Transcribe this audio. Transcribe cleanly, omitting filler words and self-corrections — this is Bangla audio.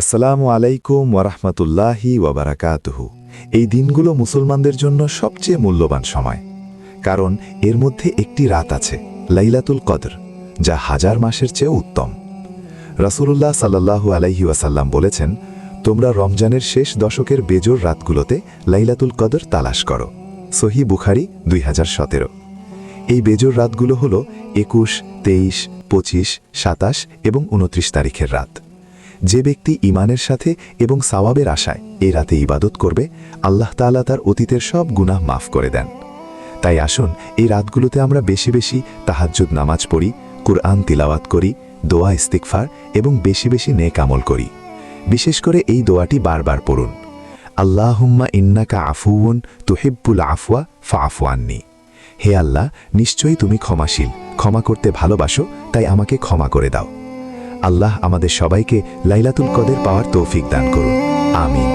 আসসালামু আলাইকুম ওয়ারাহমাতুল্লাহি ওয়াবারাকাতুহু। এই দিনগুলো মুসলমানদের জন্য সবচেয়ে মূল্যবান সময়, কারণ এর মধ্যে একটি রাত আছে, লাইলাতুল কদর, যা হাজার মাসের চেয়েও উত্তম। রাসূলুল্লাহ সাল্লাল্লাহু আলাইহি ওয়াসাল্লাম বলেছেন, তোমরা রমজানের শেষ দশকের বেজোর রাতগুলোতে লাইলাতুল কদর তালাশ করো। সহিহ বুখারী 2017। এই বেজোর রাতগুলো হল 21, 23, 25, 27 এবং 29 তারিখের রাত। যে ব্যক্তি ঈমানের সাথে এবং সাওয়াবের আশায় এই রাতে ইবাদত করবে, আল্লাহ তাআলা তার অতীতের সব গুনাহ মাফ করে দেন। তাই আসুন এই রাতগুলোতে আমরা বেশি বেশি তাহাজ্জুদ নামাজ পড়ি, কুরআন তিলাওয়াত করি, দোয়া ইস্তিগফার এবং বেশি বেশি নেক আমল করি। বিশেষ করে এই দোয়াটি বারবার পড়ুন, আল্লাহুম্মা ইন্নাকা আফুউন তুহিব্বুল আফওয়া ফাআফু আন্নি। হে আল্লাহ, নিশ্চয়ই তুমি ক্ষমাশীল, ক্ষমা করতে ভালোবাসো, তাই আমাকে ক্ষমা করে দাও। আল্লাহ আমাদের সবাইকে লাইলাতুল কদর পাওয়ার তৌফিক দান করুন। আমিন।